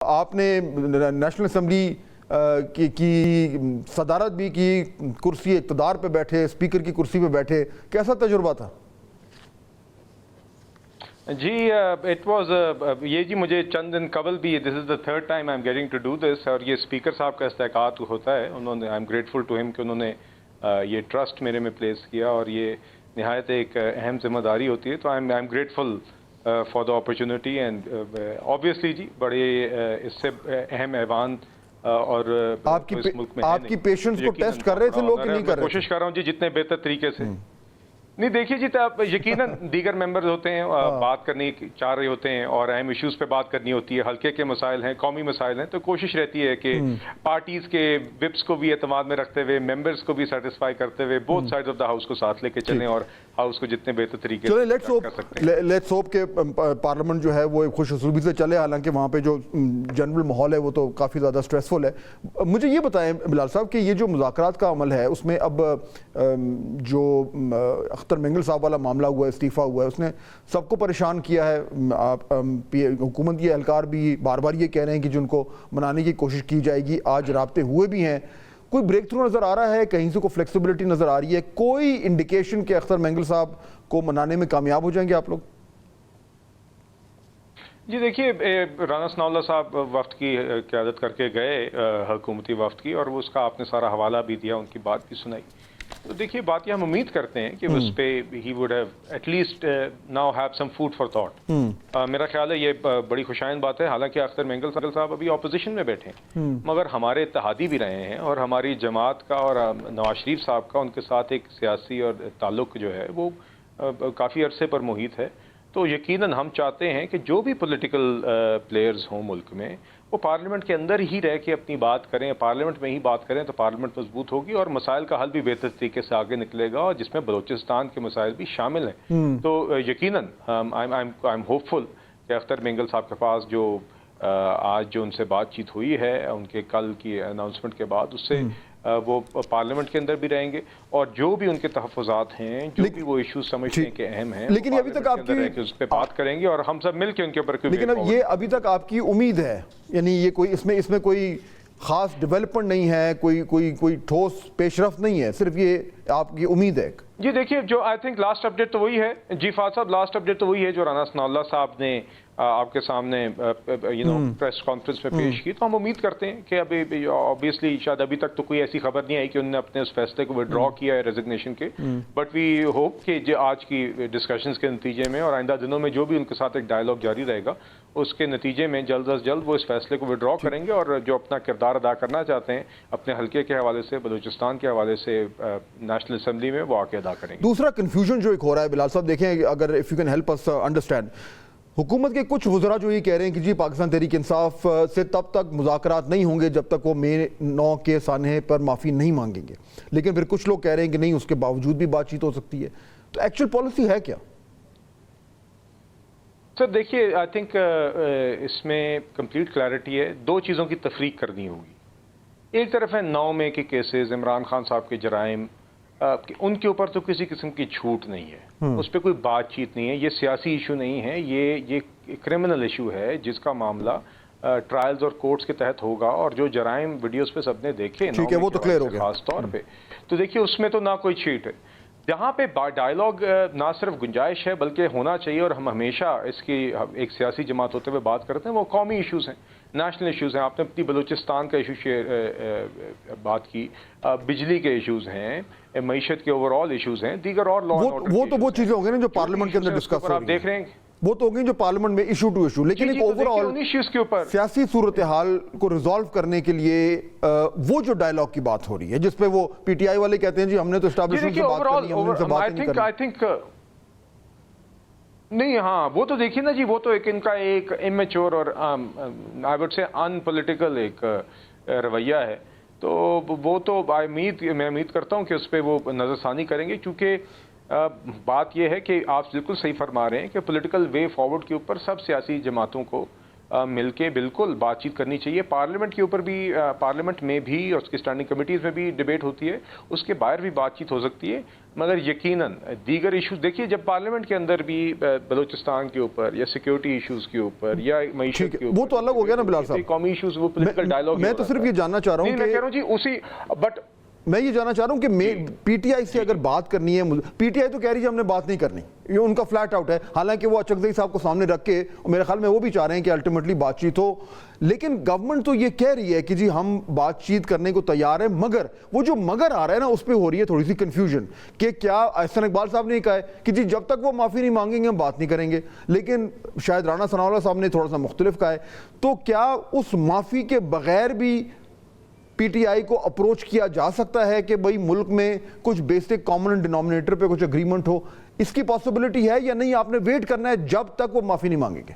آپ نے national assembly کی صدارت بھی کی، کرسی اقتدار پہ بیٹھے، اسپیکر کی کرسی پہ بیٹھے، کیسا تجربہ تھا؟ جی اٹ واز یہ جی مجھے چند دن قبل بھی this is the third time I am getting to do this, اور یہ اسپیکر صاحب کا استحقاق ہوتا ہے. انہوں نے آئی ایم گریٹفل ٹو ہم کہ انہوں نے یہ ٹرسٹ میرے میں پلیس کیا، اور یہ نہایت ایک اہم ذمہ داری ہوتی ہے. تو I am grateful for the opportunity, and obviously جی بڑے اس سے اہم ایوان اور اس ملک میں آپ کی پیشنس کو ٹیسٹ کر رہے تھے لوگ کہ نہیں کر رہے؟ کوشش کر رہا ہوں جی جتنے بہتر طریقے سے. نہیں دیکھیے جی، تو یقیناً دیگر ممبرز ہوتے ہیں، بات کرنی چاہ رہے ہوتے ہیں اور اہم ایشوز پہ بات کرنی ہوتی ہے، حلقے کے مسائل ہیں، قومی مسائل ہیں، تو کوشش رہتی ہے کہ پارٹیز کے وپس کو بھی اعتماد میں رکھتے ہوئے، ممبرز کو بھی سیٹسفائی کرتے ہوئے both sides of the house کو ساتھ لے کے چلیں اور ہاؤس کو جتنے بہتر طریقے سے کر سکتے ہیں. لیٹس ہوپ کہ پارلیمنٹ جو ہے وہ خوش اسلوبی سے چلے، حالانکہ وہاں پہ جو جنرل ماحول ہے وہ تو کافی زیادہ سٹریسفل ہے. مجھے یہ بتائیں بلال صاحب کہ یہ جو مذاکرات کا عمل ہے اس میں اب جو اختر مینگل صاحب والا معاملہ ہوا ہے، استعفیٰ ہوا ہے، اس نے سب کو پریشان کیا ہے. حکومت کے اہلکار بھی بار بار یہ کہہ رہے ہیں کہ جن کو منانے کی کوشش کی جائے گی. آج رابطے ہوئے بھی ہیں، کوئی بریک تھرو نظر آ رہا ہے؟ کہیں سے کوئی فلیکسیبلٹی نظر آ رہی ہے؟ کوئی انڈیکیشن کہ اختر مینگل صاحب کو منانے میں کامیاب ہو جائیں گے آپ لوگ؟ جی دیکھیے، رانا ثناء اللہ صاحب وفد کی قیادت کر کے گئے، حکومتی وفد کی، اور وہ اس کا آپ نے سارا حوالہ بھی دیا، ان کی بات بھی سنائی. تو دیکھیے بات یہ ہم امید کرتے ہیں کہ اس پہ ہی would have at least now have some food for thought. میرا خیال ہے یہ بڑی خوشائند بات ہے. حالانکہ اختر مینگل صاحب ابھی اپوزیشن میں بیٹھے ہیں، مگر ہمارے اتحادی بھی رہے ہیں، اور ہماری جماعت کا اور نواز شریف صاحب کا ان کے ساتھ ایک سیاسی اور تعلق جو ہے وہ کافی عرصے پر محیط ہے. تو یقیناً ہم چاہتے ہیں کہ جو بھی پولیٹیکل پلیئرز ہوں ملک میں، وہ پارلیمنٹ کے اندر ہی رہ کے اپنی بات کریں، پارلیمنٹ میں ہی بات کریں، تو پارلیمنٹ مضبوط ہوگی اور مسائل کا حل بھی بہتر طریقے سے آگے نکلے گا، اور جس میں بلوچستان کے مسائل بھی شامل ہیں. تو یقیناً آئی ایم ہوپ فل کہ اختر مینگل صاحب کے پاس جو آج جو ان سے بات چیت ہوئی ہے ان کے کل کی اناؤنسمنٹ کے بعد، اس سے وہ پارلیمنٹ کے اندر بھی رہیں گے، اور جو بھی ان کے تحفظات ہیں، جو بھی وہ ایشوز سمجھتے ہیں کہ اہم ہیں، لیکن ابھی تک آپ کی اس پہ بات کریں گے اور ہم سب مل کے ان کے اوپر. لیکن اب یہ ابھی تک آپ کی امید ہے، یعنی یہ کوئی اس میں کوئی خاص ڈیولپمنٹ نہیں ہے، کوئی ٹھوس پیش رفت نہیں ہے، صرف یہ آپ کی امید ہے؟ جی دیکھیے، جو آئی تھنک لاسٹ اپڈیٹ تو وہی ہے جی فاضل صاحب، لاسٹ اپڈیٹ تو وہی ہے جو رانا ثناء اللہ صاحب نے آپ کے سامنے پریس کانفرنس میں پیش کی. تو ہم امید کرتے ہیں کہ ابھی آبویسلی شاید ابھی تک تو کوئی ایسی خبر نہیں آئی کہ انہوں نے اپنے اس فیصلے کو وڈرا کیا ہے ریزگنیشن کے، بٹ وی ہوپ کہ جو آج کی ڈسکشنز کے نتیجے میں اور آئندہ دنوں میں جو بھی ان کے ساتھ ایک ڈائلاگ جاری رہے گا، اس کے نتیجے میں جلد از جلد وہ اس فیصلے کو وڈرا کریں گے، اور جو اپنا کردار ادا کرنا چاہتے ہیں اپنے حلقے کے حوالے سے، بلوچستان کے حوالے سے نیشنل اسمبلی میں، وہ آ کے ادا کریں گے. دوسرا کنفیوژن جو ایک ہو رہا ہے بلال صاحب، دیکھیں اگر if you can help us understand, حکومت کے کچھ وزراء جو یہ کہہ رہے ہیں کہ جی پاکستان تحریک انصاف سے تب تک مذاکرات نہیں ہوں گے جب تک وہ مئی 9 کے سانحے پر معافی نہیں مانگیں گے، لیکن پھر کچھ لوگ کہہ رہے ہیں کہ نہیں، اس کے باوجود بھی بات چیت ہو سکتی ہے. تو ایکچوئل پالیسی ہے کیا؟ سر دیکھیے، آئی تھنک اس میں کمپلیٹ کلیئرٹی ہے. دو چیزوں کی تفریق کرنی ہوگی. ایک طرف ہے 9 مئی کے کیسز، عمران خان صاحب کے جرائم، ان کے اوپر تو کسی قسم کی چھوٹ نہیں ہے، اس پہ کوئی بات چیت نہیں ہے. یہ سیاسی ایشو نہیں ہے، یہ کرمنل ایشو ہے جس کا معاملہ ٹرائلز اور کورٹس کے تحت ہوگا. اور جو جرائم ویڈیوز پہ سب نے دیکھے ٹھیک ہے، وہ تو کلیئر ہو گیا خاص طور پہ، تو دیکھیے اس میں تو نہ کوئی چیٹ ہے. جہاں پہ ڈائلاگ نہ صرف گنجائش ہے بلکہ ہونا چاہیے، اور ہم ہمیشہ اس کی ایک سیاسی جماعت ہوتے ہوئے بات کرتے ہیں، وہ قومی ایشوز ہیں، نیشنل ایشوز ہیں. آپ نے اپنی بلوچستان کا ایشو بات کی، بجلی کے ایشوز ہیں، معیشت کے اوور آل ایشوز ہیں، دیگر اور وہ چیزیں ہوں گی نا جو پارلیمنٹ کے اندر ڈسکس ہو رہی ہیں، آپ دیکھ رہے ہیں وہ تو ہوگی جو پارلیمنٹ میں ایشو ٹو ایشو. لیکن ایک اوور آل سیاسی صورتحال کو ریزالو کرنے کے لیے وہ جو ڈائلاگ کی بات ہو رہی ہے، جس پہ وہ پی ٹی آئی والے کہتے ہیں جی ہم نے تو اسٹیبلشمنٹ سے بات کرنی ہے، ہم نے ان سے بات نہیں کرنی. نہیں ہاں، وہ تو دیکھیے نا جی، وہ تو ایک ان کا ایک امیچور اور I would say in political ایک رویہ ہے. تو وہ تو میں امید کرتا ہوں کہ اس پہ وہ نظر ثانی کریں گے، کیونکہ بات یہ ہے کہ آپ بالکل صحیح فرما رہے ہیں کہ پولیٹیکل وے فارورڈ کے اوپر سب سیاسی جماعتوں کو مل کے بالکل بات چیت کرنی چاہیے. پارلیمنٹ کے اوپر بھی, پارلیمنٹ میں بھی اور اس کی اسٹینڈنگ کمیٹیز میں بھی ڈیبیٹ ہوتی ہے, اس کے باہر بھی بات چیت ہو سکتی ہے, مگر یقیناً دیگر ایشوز دیکھیے جب پارلیمنٹ کے اندر بھی بلوچستان کے اوپر یا سیکیورٹی ایشوز کے اوپر یا معیشت کے اوپر, وہ تو الگ ہو گیا نا بلال صاحب, قومی ایشوز, وہ پولیٹیکل ڈائلاگ. میں تو صرف یہ جاننا چاہ رہا ہوں میں کہہ رہا ہوں جی اسی, بٹ میں یہ جاننا چاہ رہا ہوں کہ پی ٹی آئی سے اگر بات کرنی ہے, پی ٹی آئی تو کہہ رہی ہے ہم نے بات نہیں کرنی, یہ ان کا فلیٹ آؤٹ ہے, حالانکہ وہ اچکزئی صاحب کو سامنے رکھ کے میرے خیال میں وہ بھی چاہ رہے ہیں کہ الٹیمیٹلی بات چیت ہو, لیکن گورنمنٹ تو یہ کہہ رہی ہے کہ جی ہم بات چیت کرنے کو تیار ہیں, مگر وہ جو مگر آ رہا ہے نا اس پہ ہو رہی ہے تھوڑی سی کنفیوژن کہ کیا احسن اقبال صاحب نے کہا ہے کہ جی جب تک وہ معافی نہیں مانگیں گے ہم بات نہیں کریں گے, لیکن شاید رانا ثناءاللہ صاحب نے تھوڑا سا مختلف کہا ہے, تو کیا اس معافی کے بغیر بھی پی ٹی آئی کو اپروچ کیا جا سکتا ہے کہ بھئی ملک میں کچھ بیسک کامن ڈینومینیٹر پہ کچھ اگریمنٹ ہو, اس کی پاسبلٹی ہے یا نہیں؟ آپ نے ویٹ کرنا ہے جب تک وہ معافی نہیں مانگیں گے.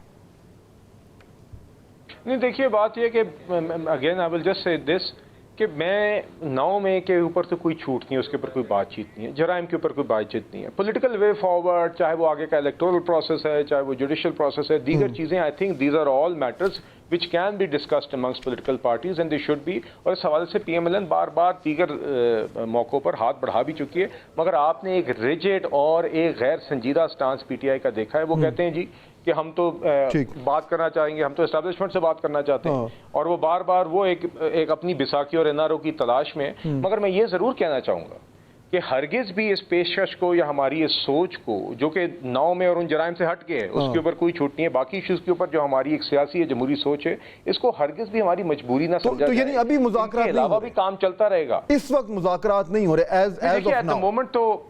نہیں دیکھیے بات یہ کہ again I will just say دس کہ میں 9 مئی کے اوپر تو کوئی چھوٹ نہیں ہے, اس کے اوپر کوئی بات چیت نہیں ہے, جرائم کے اوپر کوئی بات چیت نہیں ہے, پولیٹیکل وے فارورڈ چاہے وہ آگے کا الیکٹورل پروسیس ہے, چاہے وہ جوڈیشل پروسیس ہے, دیگر چیزیں I think these are all matters which can be discussed amongst political parties and they should be. اور اس حوالے سے پی ایم ایل این بار بار دیگر موقعوں پر ہاتھ بڑھا بھی چکی ہے, مگر آپ نے ایک ریجڈ اور ایک غیر سنجیدہ سٹانس پی ٹی آئی کا دیکھا ہے. وہ کہتے ہیں جی کہ ہم تو بات کرنا چاہیں گے, ہم تو اسٹیبلشمنٹ سے بات کرنا چاہتے ہیں, اور وہ بار بار وہ ایک اپنی بیساکھی اور این آر او کی تلاش میں. مگر میں یہ ضرور کہنا چاہوں گا کہ ہرگز بھی اس پیشکش کو یا ہماری اس سوچ کو جو کہ 9 میں اور ان جرائم سے ہٹ کے ہے اس کے اوپر کوئی چھوٹ نہیں ہے, باقی ایشوز کے اوپر جو ہماری ایک سیاسی یا جمہوری سوچ ہے اس کو ہرگز بھی ہماری مجبوری نہ سمجھا جائے. یعنی ابھی مذاکرات نہیں, علاوہ بھی کام چلتا رہے گا, اس وقت مذاکرات نہیں ہو رہے ایٹ دا مومنٹ. تو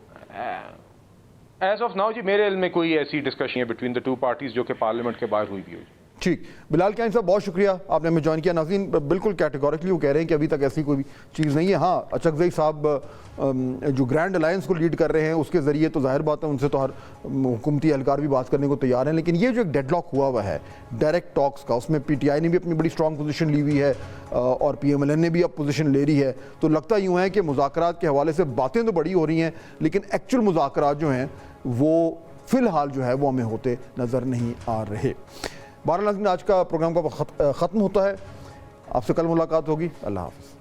ایز آف ناؤ جی میرے علم میں کوئی ایسی ڈسکشن ہے بٹوین دا ٹو پارٹیز جو کہ پارلیمنٹ کے باہر ہوئی بھی ہوئی. ٹھیک, بلال کیانی صاحب بہت شکریہ آپ نے ہمیں جوائن کیا. ناظرین بالکل کیٹیگوریکلی وہ کہہ رہے ہیں کہ ابھی تک ایسی کوئی چیز نہیں ہے. ہاں اچکزئی صاحب جو گرینڈ الائنس کو لیڈ کر رہے ہیں اس کے ذریعے تو ظاہر بات ہے ان سے تو ہر حکومتی اہلکار بھی بات کرنے کو تیار ہیں, لیکن یہ جو ایک ڈیڈ لاک ہوا ہے ڈائریکٹ ٹاکس کا, اس میں پی ٹی آئی نے بھی اپنی بڑی اسٹرانگ پوزیشن لی ہوئی ہے اور پی ایم ایل این نے بھی اب پوزیشن لے رہی ہے, تو لگتا یوں ہے کہ مذاکرات کے حوالے سے باتیں تو بڑی ہو رہی ہیں لیکن ایکچوئل مذاکرات جو ہیں وہ فی الحال جو ہے وہ ہمیں ہوتے نظر نہیں آ رہے. بہرحال آج کا پروگرام کا ختم ہوتا ہے, آپ سے کل ملاقات ہوگی. اللہ حافظ.